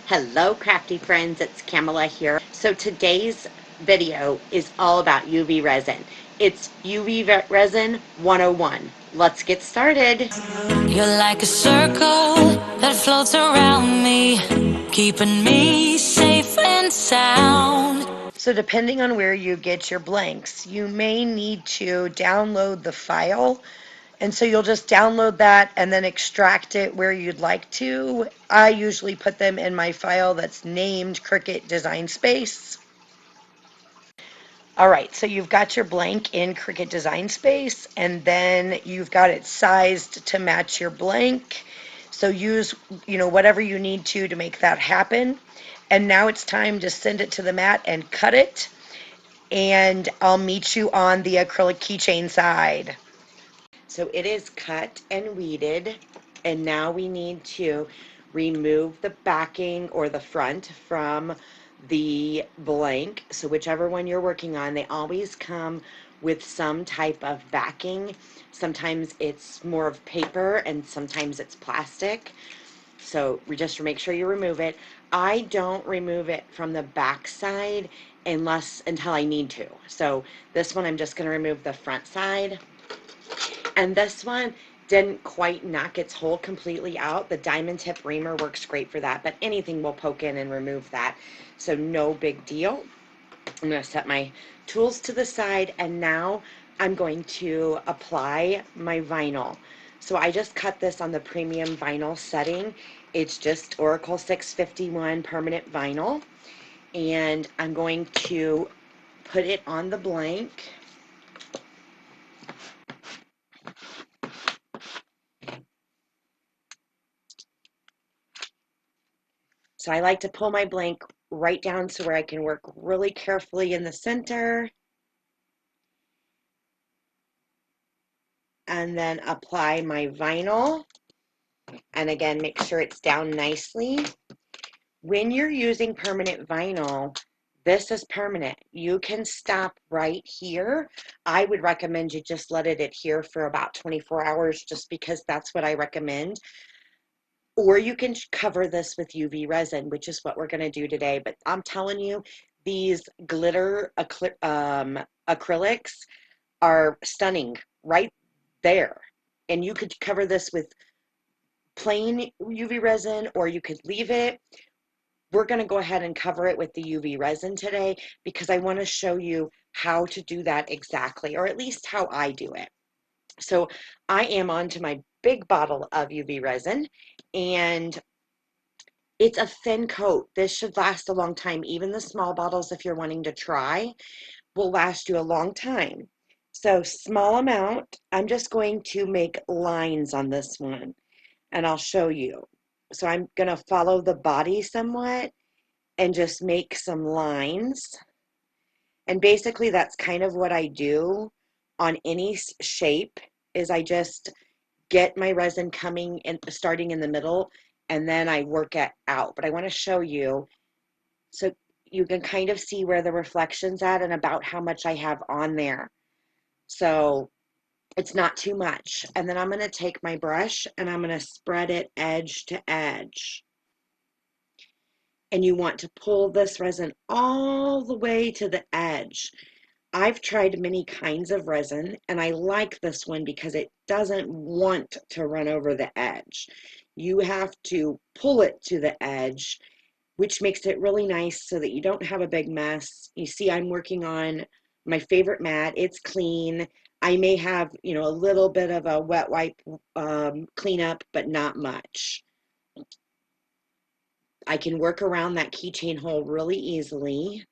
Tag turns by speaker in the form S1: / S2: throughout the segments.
S1: Hello crafty friends, it's Kamela here. So today's video is all about UV resin. It's UV resin 101. Let's get started.
S2: You're like a circle that floats around me, keeping me safe and sound.
S1: So depending on where you get your blanks, you may need to download the file. And so you'll just download that and then extract it where you'd like to. I usually put them in my file that's named Cricut Design Space. All right, so you've got your blank in Cricut Design Space, and then you've got it sized to match your blank. So use, whatever you need to make that happen. And now it's time to send it to the mat and cut it. And I'll meet you on the acrylic keychain side. So it is cut and weeded, and now we need to remove the backing or the front from the blank. So whichever one you're working on, they always come with some type of backing. Sometimes it's more of paper and sometimes it's plastic. So we just make sure you remove it. I don't remove it from the back side until I need to. So this one I'm just going to remove the front side. And this one didn't quite knock its hole completely out. The diamond tip reamer works great for that, but anything will poke in and remove that. So no big deal. I'm going to set my tools to the side, and now I'm going to apply my vinyl. So I just cut this on the premium vinyl setting. It's just Oracle 651 permanent vinyl, and I'm going to put it on the blank. So I like to pull my blank right down so where I can work really carefully in the center. And then apply my vinyl. And again, make sure it's down nicely. When you're using permanent vinyl, this is permanent. You can stop right here. I would recommend you just let it adhere for about 24 hours just because that's what I recommend. Or you can cover this with UV resin, which is what we're going to do today. But I'm telling you, these glitter acrylics are stunning right there. And you could cover this with plain UV resin, or you could leave it. We're going to go ahead and cover it with the UV resin today because I want to show you how to do that exactly, or at least how I do it. So I am onto my big bottle of UV resin, and it's a thin coat. This should last a long time. Even the small bottles, if you're wanting to try, will last you a long time. So small amount. I'm just going to make lines on this one, and I'll show you. So I'm going to follow the body somewhat and just make some lines. And basically that's kind of what I do on any shape is I just get my resin coming and starting in the middle, and then I work it out. But I want to show you so you can kind of see where the reflection's at and about how much I have on there. So it's not too much. And then I'm going to take my brush and I'm going to spread it edge to edge. And you want to pull this resin all the way to the edge. I've tried many kinds of resin, and I like this one because it doesn't want to run over the edge. You have to pull it to the edge, which makes it really nice so that you don't have a big mess. You see, I'm working on my favorite mat. It's clean. I may have, a little bit of a wet wipe cleanup, but not much. I can work around that keychain hole really easily.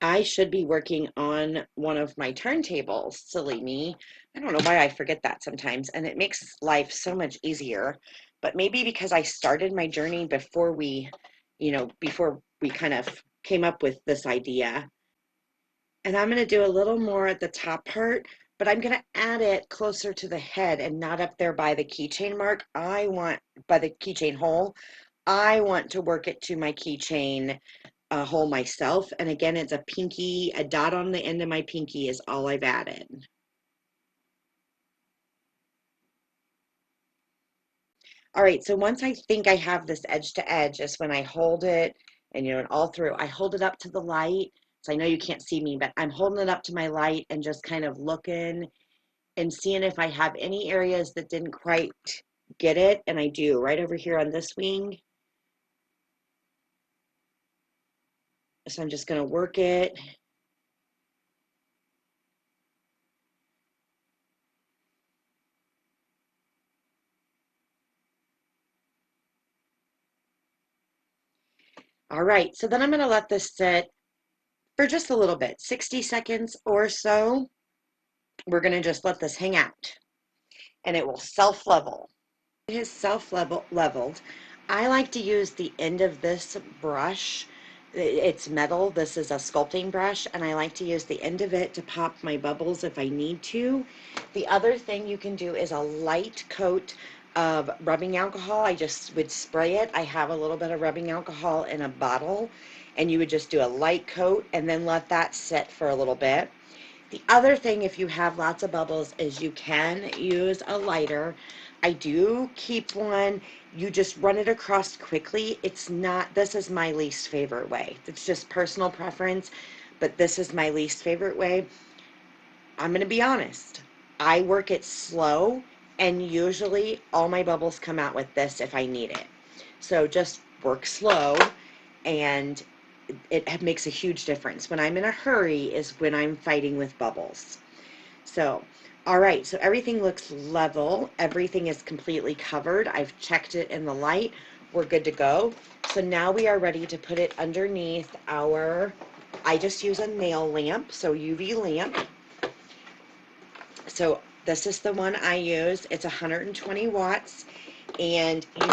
S1: I should be working on one of my turntables. Silly me. I don't know why I forget that sometimes, and it makes life so much easier. But maybe because I started my journey before before we kind of came up with this idea. And I'm going to do a little more at the top part, but I'm going to add it closer to the head and not up there by the keychain mark. By the keychain hole. I want to work it to my keychain hole myself. And again, it's a dot on the end of my pinky is all I've added. All right, so once I think I have this edge to edge is when I hold it, and and all through, I hold it up to the light. So I know you can't see me, but I'm holding it up to my light and just kind of looking and seeing if I have any areas that didn't quite get it, and I do, right over here on this wing. So I'm just going to work it. All right, so then I'm going to let this sit for just a little bit, 60 seconds or so. We're going to just let this hang out, and it will self-level. It is self-leveled. I like to use the end of this brush. It's metal. This is a sculpting brush, and I like to use the end of it to pop my bubbles if I need to. The other thing you can do is a light coat of rubbing alcohol. I just would spray it. I have a little bit of rubbing alcohol in a bottle, and you would just do a light coat and then let that sit for a little bit. The other thing, if you have lots of bubbles, is you can use a lighter. I do keep one. You just run it across quickly. It's not, this is my least favorite way. It's just personal preference, but this is my least favorite way. I'm going to be honest. I work it slow, and usually all my bubbles come out with this if I need it. So just work slow, and it makes a huge difference. When I'm in a hurry is when I'm fighting with bubbles. So, all right, so everything looks level. Everything is completely covered. I've checked it in the light. We're good to go. So now we are ready to put it underneath our, I just use a nail lamp, so UV lamp. So this is the one I use. It's 120 watts, and you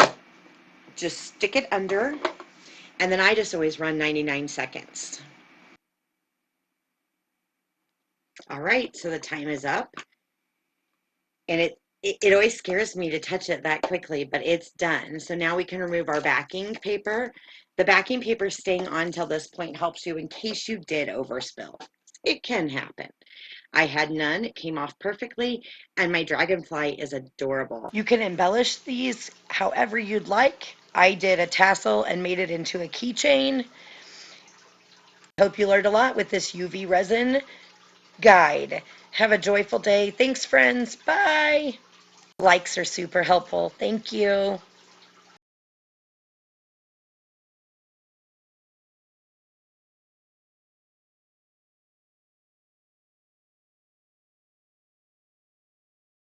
S1: just stick it under, and then I just always run 99 seconds. All right, so the time is up, and it always scares me to touch it that quickly, but it's done. So now we can remove our backing paper. The backing paper staying on until this point helps you in case you did overspill. It can happen. I had none. It came off perfectly, and my dragonfly is adorable. You can embellish these however you'd like. I did a tassel and made it into a keychain. Hope you learned a lot with this UV resin guide. Have a joyful day. Thanks, friends. Bye. Likes are super helpful. Thank you.